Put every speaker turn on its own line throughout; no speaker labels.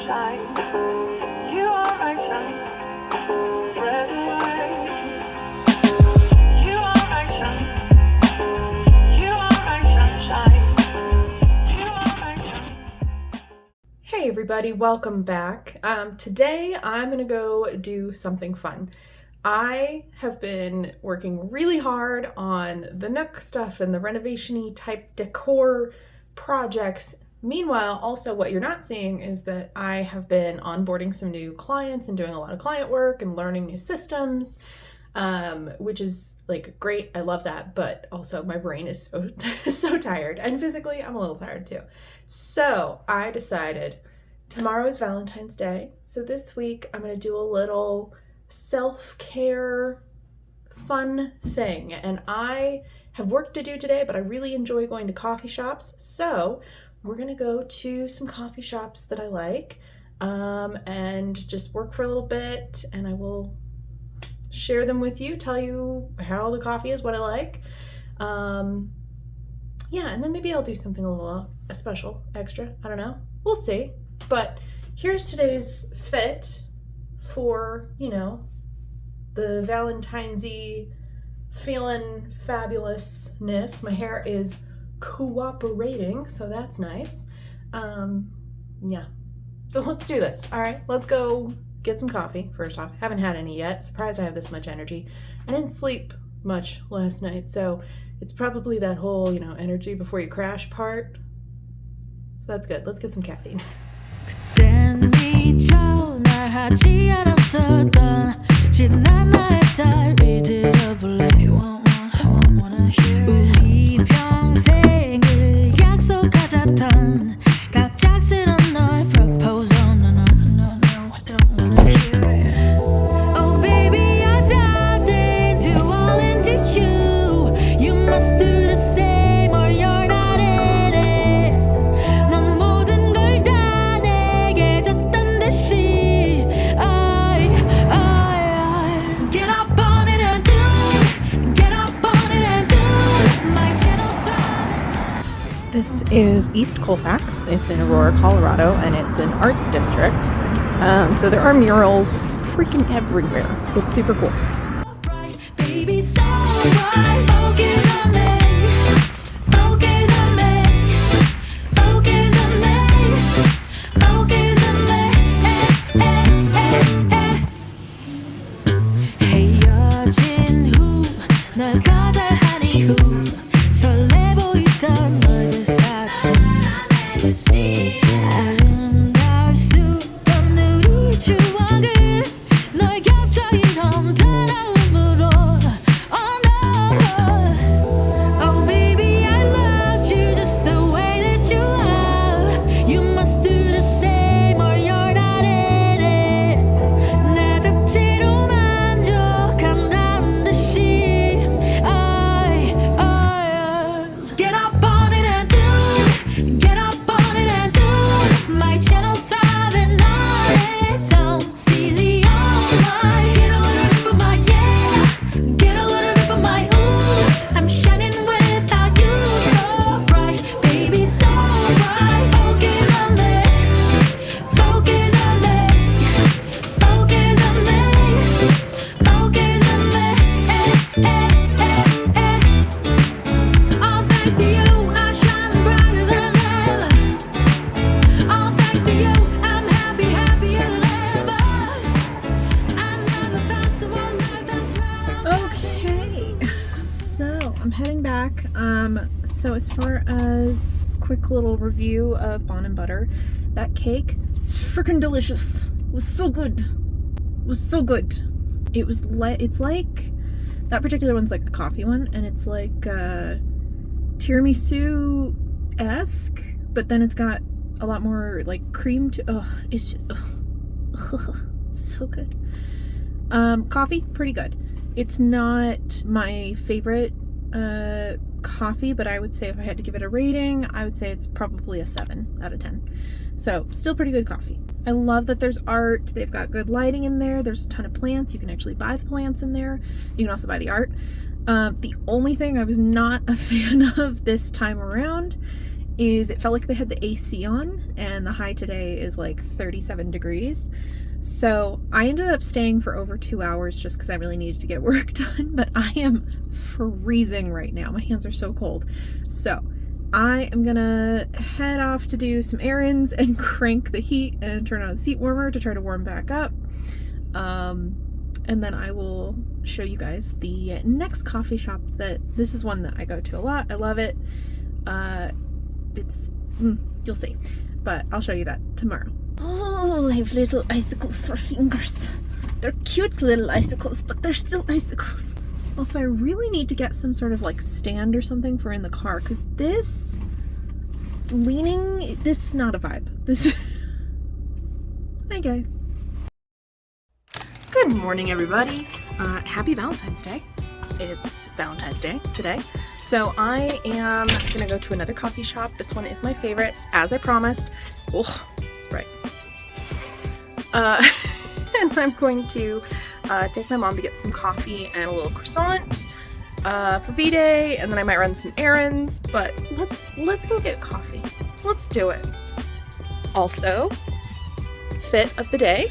sunshine. You are my sun, red and white. You are my sun. You are my sunshine. You are my sun.
Hey everybody, welcome back. Today I'm gonna go do something fun. I have been working really hard on the Nook stuff and the renovation-y type decor projects. Meanwhile, also what you're not seeing is that I have been onboarding some new clients and doing a lot of client work and learning new systems, which is like great. I love that, but also my brain is so tired, and physically I'm a little tired too. So I decided tomorrow is Valentine's Day, so this week I'm gonna do a little self-care fun thing, and I have work to do today, but I really enjoy going to coffee shops, so we're gonna go to some coffee shops that I like and just work for a little bit, and I will share them with you, tell you how the coffee is, what I like. Yeah, and then maybe I'll do something a little special, extra, I don't know, we'll see. But here's today's fit for, you know, the Valentine's-y feeling fabulousness. My hair is cooperating, so that's nice. Yeah, so let's do this. All right, let's go get some coffee first off. Haven't had any yet. Surprised I have this much energy. I didn't sleep much last night, so it's probably that whole, you know, energy before you crash part. So that's good. Let's get some caffeine.
하지 않았었던 지난 나의 딸이 들어볼래 wanna hear 우리 평생을 약속하자던 갑작스런 너의 proposal no I don't wanna hear it oh baby I dived into all into you you must do the same or you're not in it 넌 모든 걸 다 내게 줬단 듯이
This is East Colfax. It's in Aurora, Colorado, and it's an arts district. So there are murals freaking everywhere. It's super cool.
Baby, so bright, focus on me, focus on me, focus on me, focus on me. 헤어진 후 널 거절하니 후 설레 보이던 너의 사진 아름다울 수 없는 우리 추억을 널 겹쳐 이런 따라움으로 Oh no Oh baby I loved you just the way that you are You must do the same or you're not in it 내 자체로 만족한다는 듯이 Get up on it and do Get up on it and do My channel's thriving on it Don't seize the online Get a little bit of my yeah Get a little bit of my ooh I'm shining without you So bright, baby, so bright Focus on me Focus on me Focus on me Focus on me All thanks to you, I shine brighter than ever. All thanks to you, I'm happier than ever. I never felt so alive, that's right.
Okay, so I'm heading back. So as far as quick little review of Bon & Butter, that cake, freaking delicious. It was so good. It was so good. It's like, that particular one's like a coffee one, and it's like tiramisu-esque, but then it's got a lot more like cream to, it's just, so good. Coffee, pretty good. It's not my favorite coffee, but I would say if I had to give it a rating, I would say it's probably a 7 out of 10. So still pretty good coffee. I love that there's art. They've got good lighting in there. There's a ton of plants. You can actually buy the plants in there. You can also buy the art. The only thing I was not a fan of this time around is it felt like they had the AC on, and the high today is like 37 degrees. So I ended up staying for over 2 hours just because I really needed to get work done, but I am freezing right now. My hands are so cold. So I am gonna head off to do some errands and crank the heat and turn on the seat warmer to try to warm back up. And then I will show you guys the next coffee shop this is one that I go to a lot. I love it. You'll see, but I'll show you that tomorrow. Oh, I have little icicles for fingers. They're cute little icicles, but they're still icicles. Also, I really need to get some sort of like stand or something for in the car, because this is not a vibe. Hi guys. Good morning, everybody. Happy Valentine's Day. It's Valentine's Day today. So I am gonna go to another coffee shop. This one is my favorite, as I promised. Oh, it's bright. And I'm going to take my mom to get some coffee and a little croissant for V-Day, and then I might run some errands, but let's go get coffee. Let's do it. Also, fit of the day.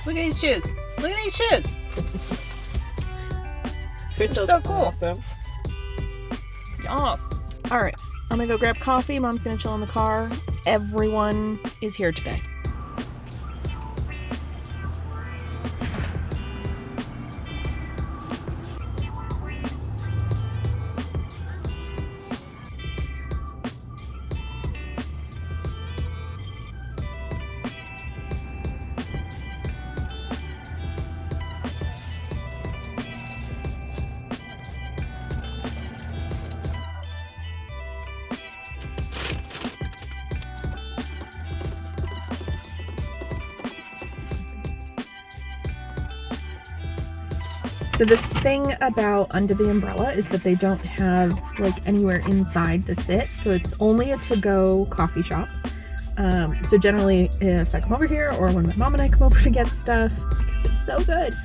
Look at these shoes. Look at these shoes. They're so cool.
Awesome.
Yes. All right. I'm going to go grab coffee. Mom's going to chill in the car. Everyone is here today. So the thing about Under the Umbrella is that they don't have like anywhere inside to sit, so it's only a to-go coffee shop. So generally, if I come over here or when my mom and I come over to get stuff, because it's so good,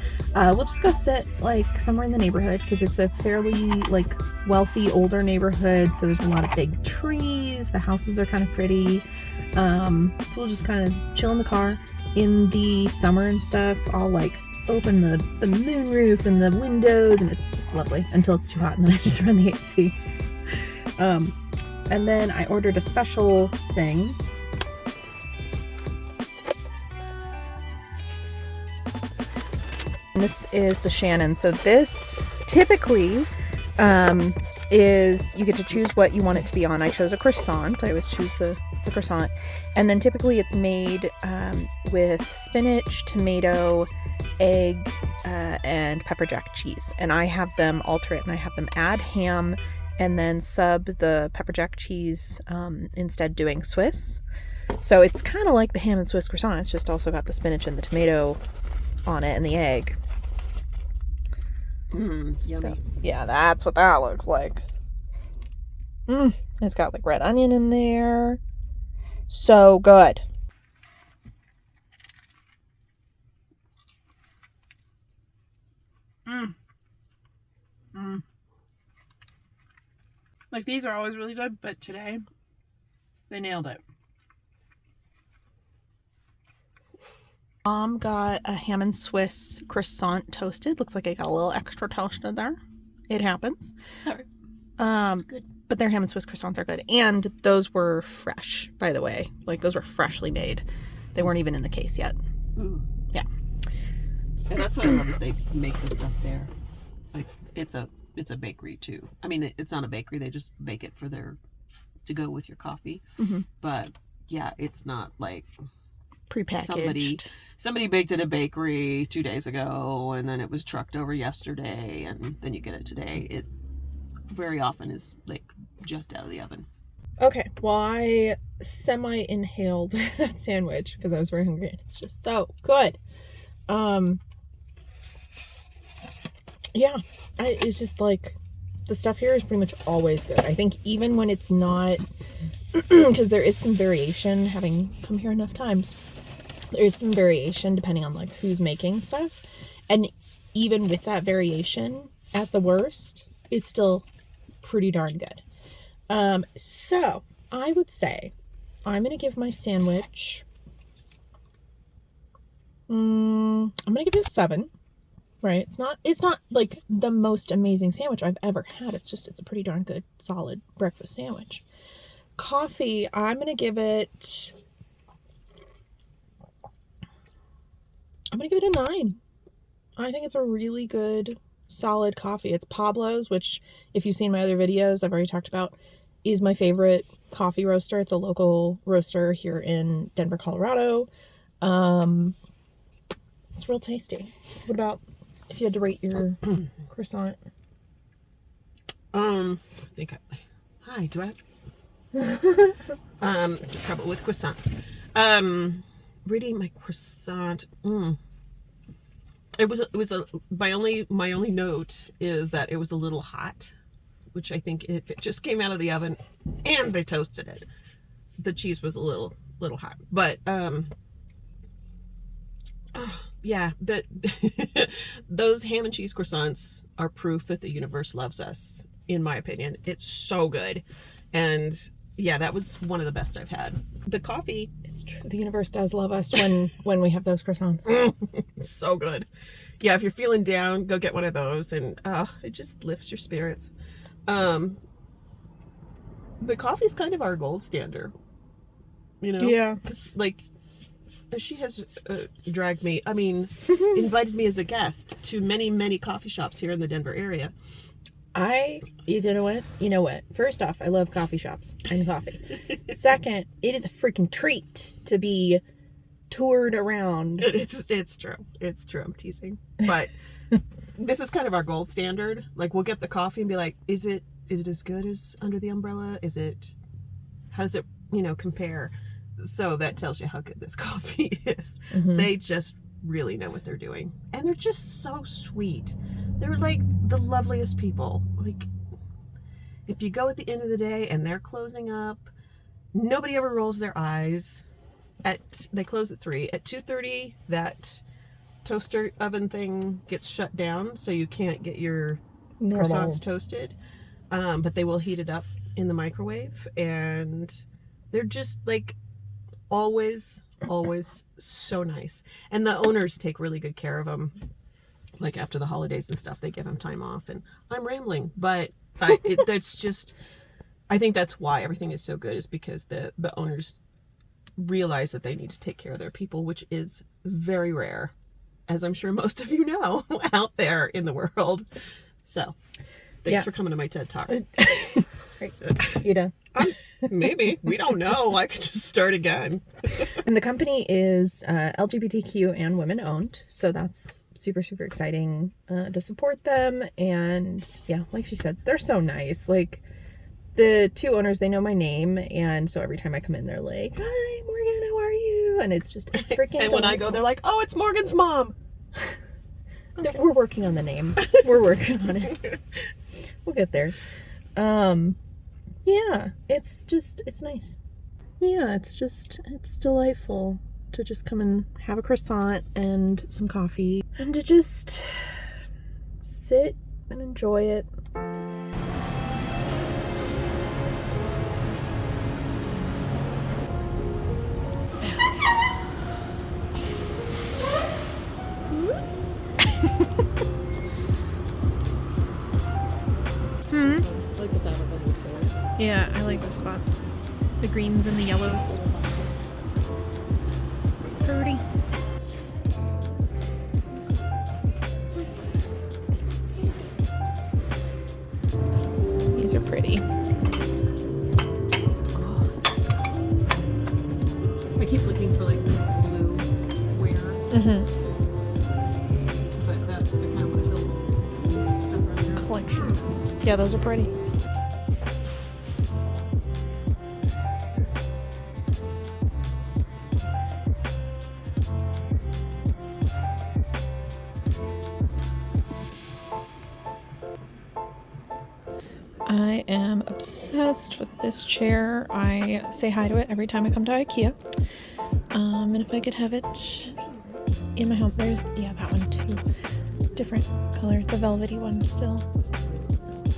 we'll just go sit like somewhere in the neighborhood, because it's a fairly like wealthy older neighborhood, so there's a lot of big trees, the houses are kind of pretty. So we'll just kind of chill in the car. In the summer and stuff, I'll like open the moonroof and the windows, and it's just lovely until it's too hot, and then I just run the AC. And then I ordered a special thing. And this is the Shannon. So this typically is you get to choose what you want it to be on. I chose a croissant. I always choose the croissant. And then typically it's made with spinach, tomato, egg, and pepper jack cheese. And I have them alter it, and I have them add ham and then sub the pepper jack cheese, instead doing Swiss. So it's kind of like the ham and Swiss croissant. It's just also got the spinach and the tomato on it and the egg.
Yummy.
So, yeah, that's what that looks like. It's got like red onion in there. So good. Like, these are always really good, but today they nailed it. Mom got a ham and Swiss croissant toasted. Looks like it got a little extra toasted there. It happens.
Sorry.
Good. But their ham and Swiss croissants are good. And those were fresh, by the way. Like, those were freshly made. They weren't even in the case yet.
Ooh.
Yeah.
And that's what I love is they make the stuff there. Like, it's a bakery too. I mean, it's not a bakery. They just bake it to go with your coffee. Mm-hmm. But yeah, it's not like
prepackaged.
Somebody baked at a bakery 2 days ago, and then it was trucked over yesterday, and then you get it today. It very often is like just out of the oven. Okay, well, I semi-inhaled that sandwich because I was very hungry. It's just so good. Yeah, it's just like the stuff here is pretty much always good. I think even when it's not, because there is some variation, having come here enough times,
There's some variation depending on like who's making stuff. And even with that variation, at the worst, it's still pretty darn good. So I would say I'm going to give my sandwich, I'm going to give it a 7, right? It's not like the most amazing sandwich I've ever had. It's a pretty darn good, solid breakfast sandwich. Coffee, I'm going to give it a 9. I think it's a really good, solid coffee. It's Pablo's, which, if you've seen my other videos, I've already talked about, is my favorite coffee roaster. It's a local roaster here in Denver, Colorado. It's real tasty. What about if you had to rate your croissant?
Hi, do I have trouble with croissants? Reading my croissant. It was my only note is that it was a little hot, which I think if it just came out of the oven and they toasted it, the cheese was a little hot. But yeah, those ham and cheese croissants are proof that the universe loves us. In my opinion, it's so good, and yeah, that was one of the best I've had. The coffee,
It's true. The universe does love us when we have those croissants.
it's so good. Yeah, if you're feeling down, go get one of those, and it just lifts your spirits. The coffee's kind of our gold standard, you know?
Yeah.
Because, like, she has invited me as a guest to many, many coffee shops here in the Denver area.
You know what? First off, I love coffee shops and coffee. Second, it is a freaking treat to be toured around.
It's true. It's true. I'm teasing. But this is kind of our gold standard. Like, we'll get the coffee and be like, is it as good as Under the Umbrella? How does it, compare? So that tells you how good this coffee is. Mm-hmm. They just really know what they're doing. And they're just so sweet. They're like the loveliest people. Like, if you go at the end of the day and they're closing up, nobody ever rolls their eyes. They close at 3. At 2:30, that toaster oven thing gets shut down, so you can't get your croissants toasted. But they will heat it up in the microwave, and they're just like always so nice. And the owners take really good care of them. Like, after the holidays and stuff, they give them time off. And I'm rambling, but I think that's why everything is so good, is because the owners realize that they need to take care of their people, which is very rare, as I'm sure most of you know, out there in the world. So thanks for coming to my TED Talk.
You know,
maybe, we don't know. I could just start again.
And the company is LGBTQ and women owned, so that's super exciting to support them. And yeah, like she said, they're so nice. Like, the two owners, they know my name, and so every time I come in, they're like, "Hi, Morgan, how are you?" And it's freaking.
And when I go, they're like, "Oh, it's Morgan's mom."
Okay. We're working on the name. We're working on it. We'll get there. Yeah, it's nice. Yeah, it's delightful to just come and have a croissant and some coffee and to just sit and enjoy it.
Like the fabric on the floor.
Yeah, I like this spot. The greens and the yellows. It's pretty. These are pretty.
I keep looking for like the blue wear.
Mm-hmm.
But that's the kind of what stuff right there.
Collection. Yeah, those are pretty. I am obsessed with this chair. I say hi to it every time I come to Ikea.
And if I could have it in my home, there's, yeah, that one too. Different color, the velvety one still.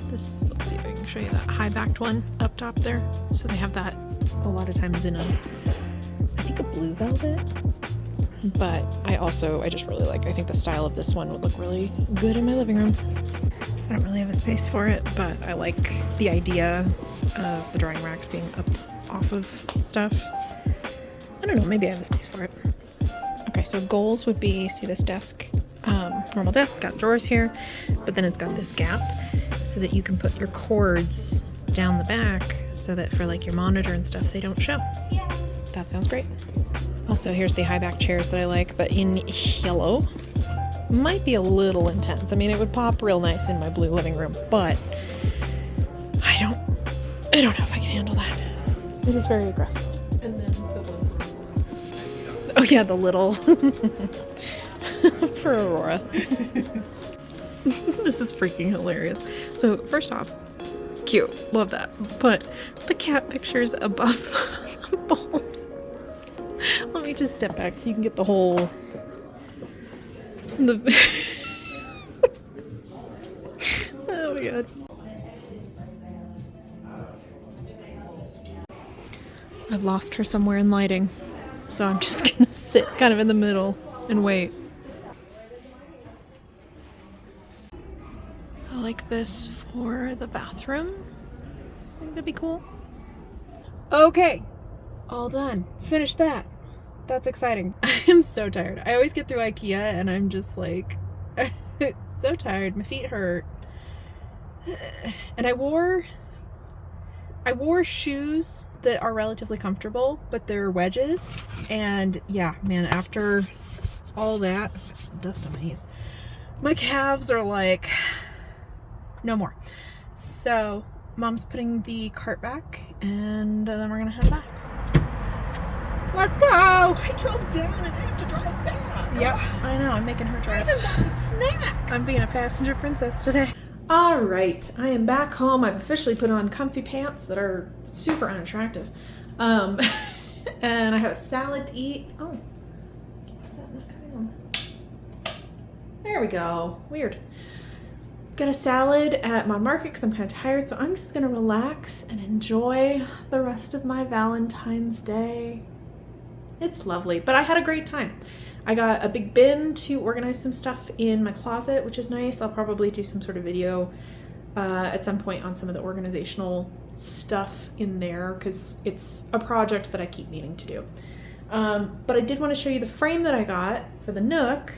This, let's see if I can show you that high-backed one up top there. So they have that a lot of times in a, I think a blue velvet. But I just really like, I think the style of this one would look really good in my living room. I don't really have a space for it, but I like the idea of the drawing racks being up off of stuff. I don't know, maybe I have a space for it. Okay, so goals would be, see this desk, normal desk, got drawers here, but then it's got this gap so that you can put your cords down the back so that for like your monitor and stuff, they don't show. Yeah. That sounds great. Also, here's the high back chairs that I like, but in yellow. Might be a little intense. I mean, it would pop real nice in my blue living room, but I don't know if I can handle that. It is very aggressive.
And then the one
Oh yeah, the little for Aurora. This is freaking hilarious. So first off, cute, love that. But the cat pictures above the bowls. Let me just step back so you can get the whole. Oh my god. I've lost her somewhere in lighting, so I'm just gonna sit kind of in the middle and wait. I like this for the bathroom. I think that'd be cool. Okay, all done. Finished that. That's exciting. I am so tired. I always get through Ikea and I'm just like so tired. My feet hurt. And I wore shoes that are relatively comfortable, but they're wedges. And yeah, man, after all that, dust on my knees, my calves are like, no more. So mom's putting the cart back and then we're gonna head back. Let's go!
I drove down and I have to drive back.
Yep, I know. I'm making her drive.
I even bought the snacks.
I'm being a passenger princess today.
All right, I am back home. I've officially put on comfy pants that are super unattractive. And I have a salad to eat. Oh, is that not coming on? There we go. Weird. Got a salad at my market because I'm kind of tired, so I'm just gonna relax and enjoy the rest of my Valentine's Day. It's lovely, but I had a great time. I got a big bin to organize some stuff in my closet, which is nice. I'll probably do some sort of video at some point on some of the organizational stuff in there because it's a project that I keep needing to do. But I did want to show you the frame that I got for the Nook,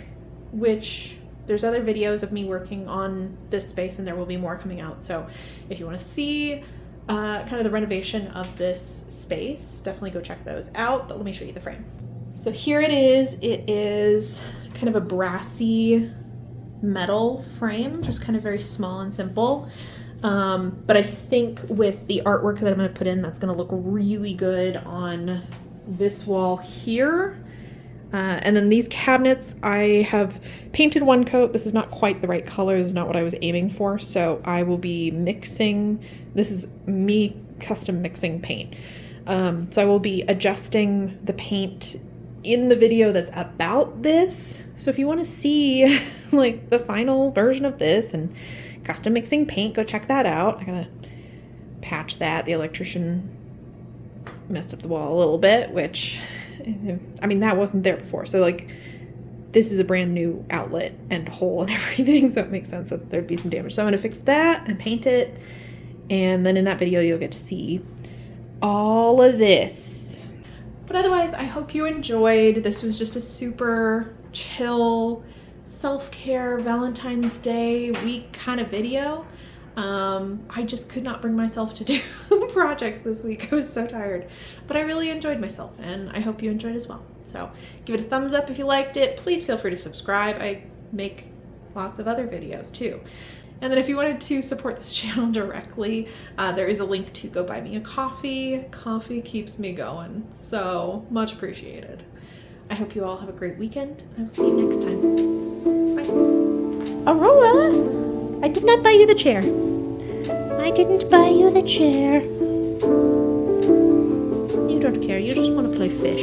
which there's other videos of me working on this space and there will be more coming out. So if you want to see kind of the renovation of this space, definitely go check those out, but let me show you the frame. So here it is. It is kind of a brassy metal frame, just kind of very small and simple. But I think with the artwork that I'm going to put in, that's going to look really good on this wall here. And then these cabinets, I have painted one coat. This is not quite the right color. This is not what I was aiming for. So I will be mixing, this is me custom mixing paint. So I will be adjusting the paint in the video that's about this. So if you want to see like the final version of this and custom mixing paint, go check that out. I'm gonna patch that. The electrician messed up the wall a little bit, which I mean, that wasn't there before. So like this is a brand new outlet and hole and everything. So it makes sense that there'd be some damage. So I'm gonna fix that and paint it. And then in that video, you'll get to see all of this. But otherwise, I hope you enjoyed. This was just a super chill, self-care Valentine's Day week kind of video. I just could not bring myself to do projects this week. I was so tired, but I really enjoyed myself and I hope you enjoyed as well. So give it a thumbs up if you liked it. Please feel free to subscribe. I make lots of other videos too. And then if you wanted to support this channel directly, there is a link to go buy me a coffee. Coffee keeps me going, so much appreciated. I hope you all have a great weekend, and I will see you next time. Bye. Aurora, I did not buy you the chair. I didn't buy you the chair. You don't care, you just want to play fish.